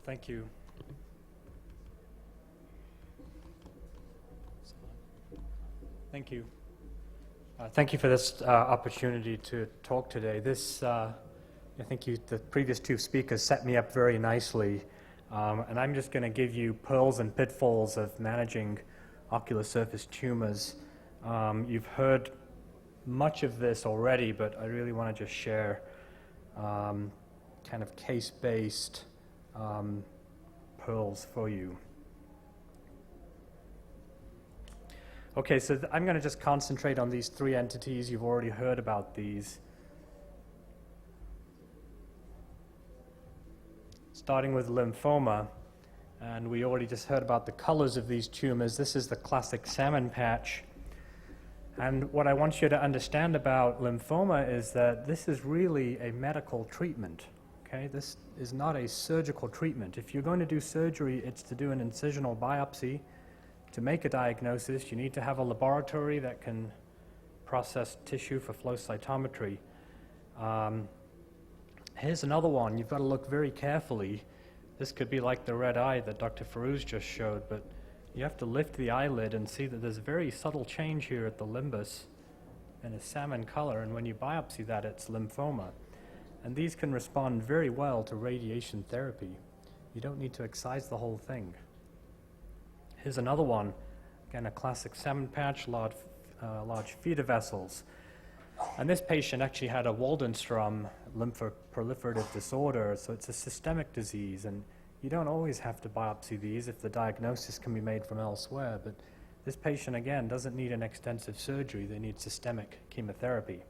Thank you. Thank you. Thank you for this opportunity to talk today. I think the previous two speakers set me up very nicely, and I'm just going to give you pearls and pitfalls of managing ocular surface tumors. You've heard much of this already, but I really want to just share kind of case-based pearls for you. Okay, so I'm going to just concentrate on these three entities. You've already heard about these. Starting with lymphoma, and we already just heard about the colors of these tumors. This is the classic salmon patch. And what I want you to understand about lymphoma is that this is really a medical treatment. Okay, this is not a surgical treatment. If you're going to do surgery, it's to do an incisional biopsy. To make a diagnosis, you need to have a laboratory that can process tissue for flow cytometry. Here's another one. You've got to look very carefully. This could be like the red eye that Dr. Farouz just showed, but you have to lift the eyelid and see that there's a very subtle change here at the limbus in a salmon color, and when you biopsy that, it's lymphoma. And these can respond very well to radiation therapy. You don't need to excise the whole thing. Here's another one, again a classic salmon patch, large feeder vessels. And this patient actually had a Waldenstrom lymphoproliferative disorder, so it's a systemic disease, and you don't always have to biopsy these if the diagnosis can be made from elsewhere, but this patient, again, doesn't need an extensive surgery. They need systemic chemotherapy.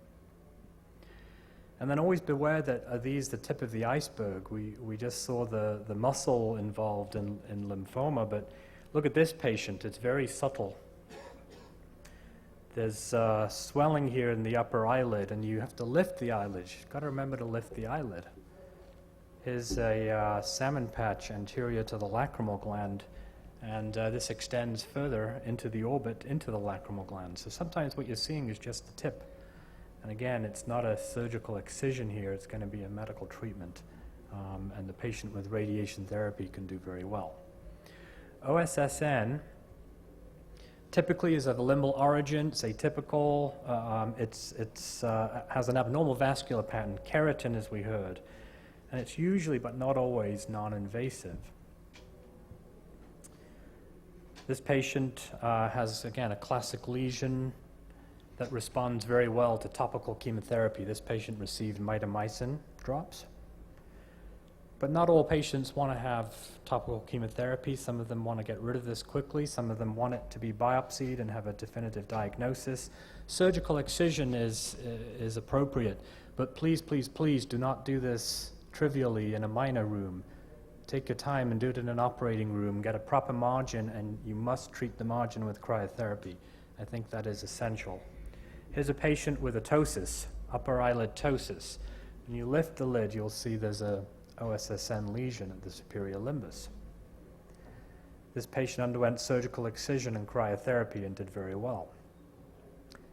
And then always beware that are these the tip of the iceberg. We just saw the muscle involved in lymphoma, but look at this patient. It's very subtle. There's swelling here in the upper eyelid, and you have to lift the eyelid. You've got to remember to lift the eyelid. Here's a salmon patch anterior to the lacrimal gland, and this extends further into the orbit, into the lacrimal gland. So sometimes what you're seeing is just the tip. And again, it's not a surgical excision here. It's going to be a medical treatment, and the patient with radiation therapy can do very well. OSSN typically is of a limbal origin. It's atypical. It has an abnormal vascular pattern, keratin, as we heard. And it's usually, but not always, non-invasive. This patient has, again, a classic lesion that responds very well to topical chemotherapy. This patient received mitomycin drops. But not all patients want to have topical chemotherapy. Some of them want to get rid of this quickly. Some of them want it to be biopsied and have a definitive diagnosis. Surgical excision is appropriate, but please, please, please do not do this trivially in a minor room. Take your time and do it in an operating room. Get a proper margin, and you must treat the margin with cryotherapy. I think that is essential. Here's a patient with a ptosis, upper eyelid ptosis. When you lift the lid, you'll see there's a OSSN lesion at the superior limbus. This patient underwent surgical excision and cryotherapy and did very well.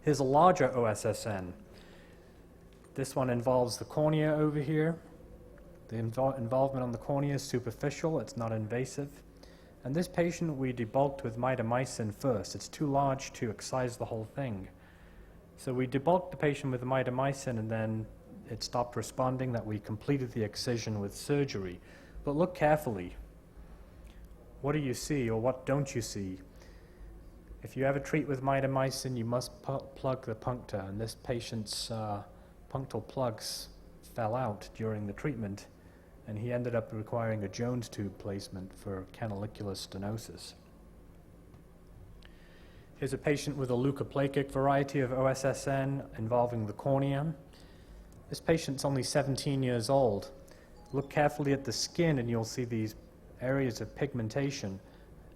Here's a larger OSSN. This one involves the cornea over here. The involvement on the cornea is superficial, it's not invasive. And this patient we debulked with mitomycin first. It's too large to excise the whole thing. So we debulked the patient with the mitomycin, and then it stopped responding, that we completed the excision with surgery. But look carefully. What do you see, or what don't you see? If you ever treat with mitomycin, you must plug the puncta, and this patient's punctal plugs fell out during the treatment, and he ended up requiring a Jones tube placement for canalicular stenosis. Here's a patient with a leukoplakic variety of OSSN involving the cornea. This patient's only 17 years old. Look carefully at the skin and you'll see these areas of pigmentation.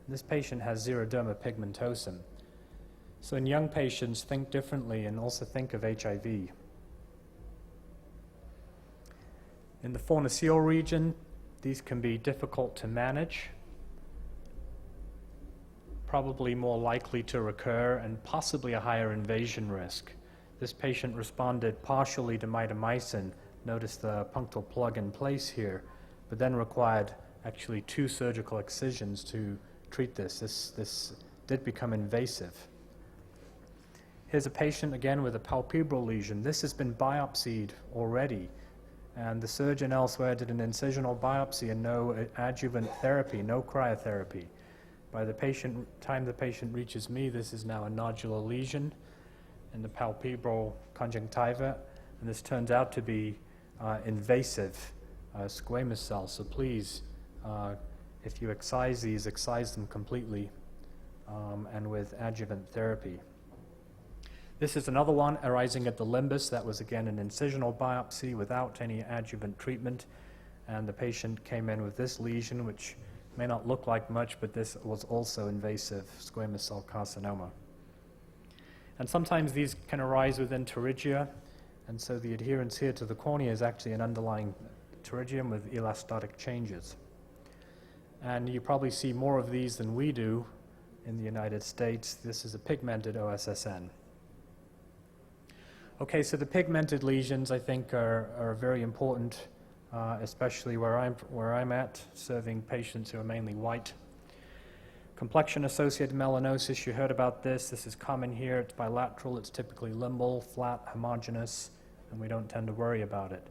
This patient has xeroderma pigmentosum. So in young patients, think differently and also think of HIV. In the fornicele region, these can be difficult to manage, probably more likely to recur, and possibly a higher invasion risk. This patient responded partially to mitomycin. Notice the punctal plug in place here, but then required actually 2 surgical excisions to treat this. This did become invasive. Here's a patient again with a palpebral lesion. This has been biopsied already, and the surgeon elsewhere did an incisional biopsy and no adjuvant therapy, no cryotherapy. By the time the patient reaches me, this is now a nodular lesion in the palpebral conjunctiva, and this turns out to be invasive squamous cells. So please, if you excise these, excise them completely and with adjuvant therapy. This is another one arising at the limbus. That was again an incisional biopsy without any adjuvant treatment, and the patient came in with this lesion, which may not look like much, but this was also invasive squamous cell carcinoma. And sometimes these can arise within pterygia, and so the adherence here to the cornea is actually an underlying pterygium with elastotic changes. And you probably see more of these than we do in the United States. This is a pigmented OSSN. Okay, so the pigmented lesions, I think, are very important, especially where I'm at, serving patients who are mainly white. Complexion-associated melanosis, you heard about this. This is common here. It's bilateral. It's typically limbal, flat, homogeneous, and we don't tend to worry about it.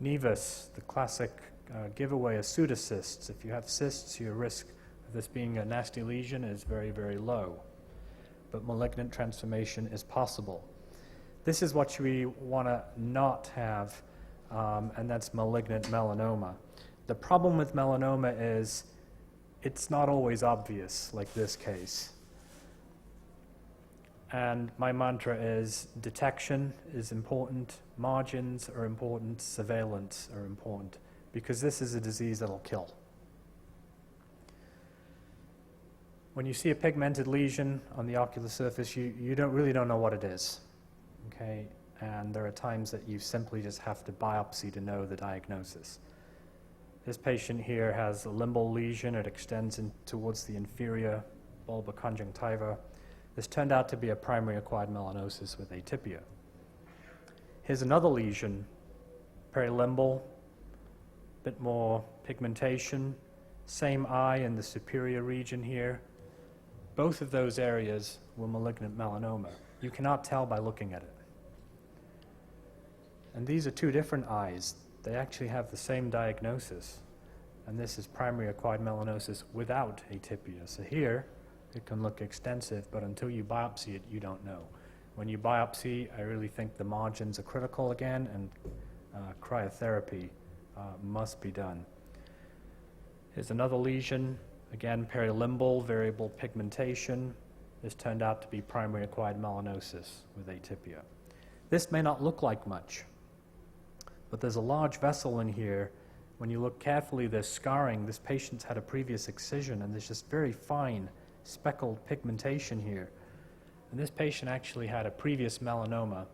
Nevus, the classic giveaway of pseudocysts. If you have cysts, your risk of this being a nasty lesion is very, very low. But malignant transformation is possible. This is what we want to not have, and that's malignant melanoma. The problem with melanoma is it's not always obvious, like this case. And my mantra is detection is important, margins are important, surveillance are important, because this is a disease that'll kill. When you see a pigmented lesion on the ocular surface, you really don't know what it is. Okay, and there are times that you simply just have to biopsy to know the diagnosis. This patient here has a limbal lesion. It extends in towards the inferior bulbar conjunctiva. This turned out to be a primary acquired melanosis with atypia. Here's another lesion, perilimbal, bit more pigmentation, same eye in the superior region here. Both of those areas were malignant melanoma. You cannot tell by looking at it. And these are 2 different eyes. They actually have the same diagnosis. And this is primary acquired melanosis without atypia. So here, it can look extensive, but until you biopsy it, you don't know. When you biopsy, I really think the margins are critical again, and cryotherapy must be done. Here's another lesion, again perilimbal, variable pigmentation. This turned out to be primary acquired melanosis with atypia. This may not look like much, but there's a large vessel in here. When you look carefully, there's scarring. This patient's had a previous excision, and there's just very fine speckled pigmentation here. And this patient actually had a previous melanoma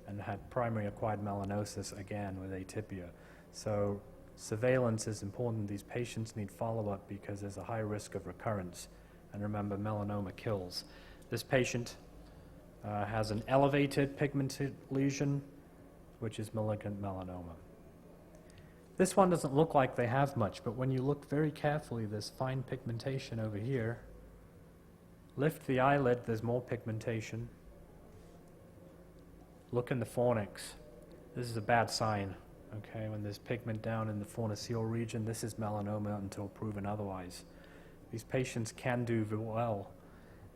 and had primary acquired melanosis again with atypia. So surveillance is important. These patients need follow-up because there's a high risk of recurrence. And remember, melanoma kills. This patient has an elevated pigmented lesion, which is malignant melanoma. This one doesn't look like they have much, but when you look very carefully, there's fine pigmentation over here. Lift the eyelid, there's more pigmentation. Look in the fornix. This is a bad sign, okay? When there's pigment down in the forniceal region, this is melanoma until proven otherwise. These patients can do well,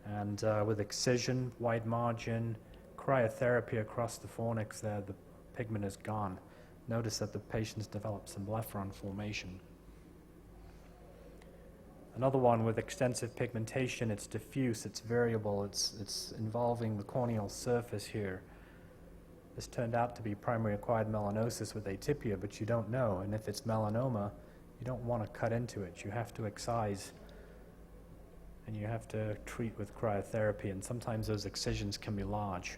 and with excision, wide margin, cryotherapy across the fornix there, the pigment is gone. Notice that the patients develop symblepharon formation. Another one with extensive pigmentation, it's diffuse, it's variable, it's involving the corneal surface here. This turned out to be primary acquired melanosis with atypia, but you don't know, and if it's melanoma, you don't want to cut into it. You have to excise, and you have to treat with cryotherapy, and sometimes those excisions can be large.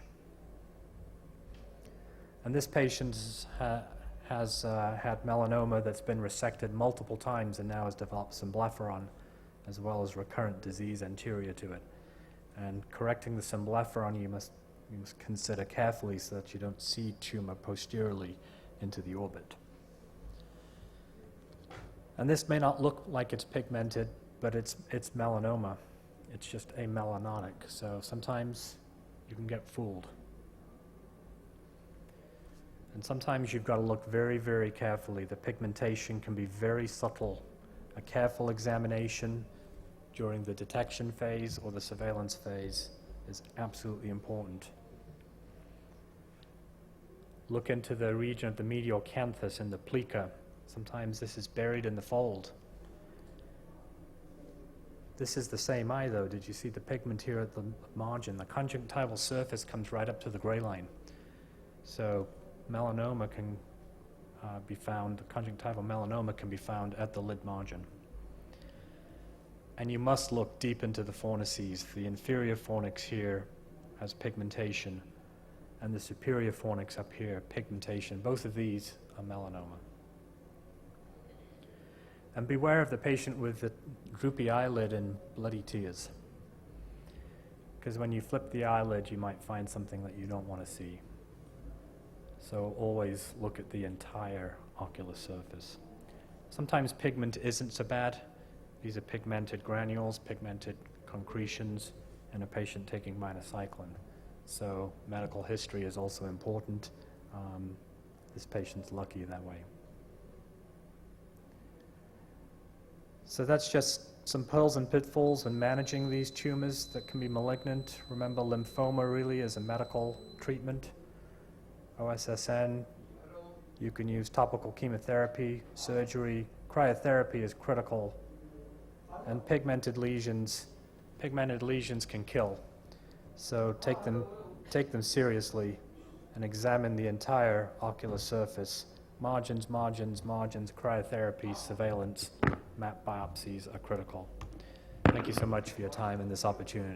And this patient has had melanoma that's been resected multiple times and now has developed symblepharon, as well as recurrent disease anterior to it. And correcting the symblepharon, you must consider carefully so that you don't see tumor posteriorly into the orbit. And this may not look like it's pigmented, but it's melanoma. It's just amelanotic, so sometimes you can get fooled. And sometimes you've got to look very, very carefully. The pigmentation can be very subtle. A careful examination during the detection phase or the surveillance phase is absolutely important. Look into the region of the medial canthus and the plica. Sometimes this is buried in the fold. This is the same eye though. Did you see the pigment here at the margin? The conjunctival surface comes right up to the gray line. So melanoma can be found, the conjunctival melanoma can be found at the lid margin. And you must look deep into the fornices. The inferior fornix here has pigmentation, and the superior fornix up here, pigmentation. Both of these are melanoma. And beware of the patient with the droopy eyelid and bloody tears. Because when you flip the eyelid, you might find something that you don't want to see. So always look at the entire ocular surface. Sometimes pigment isn't so bad. These are pigmented granules, pigmented concretions, and a patient taking minocycline. So medical history is also important. This patient's lucky that way. So that's just some pearls and pitfalls when managing these tumors that can be malignant. Remember, lymphoma really is a medical treatment. OSSN, you can use topical chemotherapy, surgery, cryotherapy is critical. And pigmented lesions can kill. So take them seriously and examine the entire ocular surface. Margins, cryotherapy, surveillance, map biopsies are critical. Thank you so much for your time and this opportunity.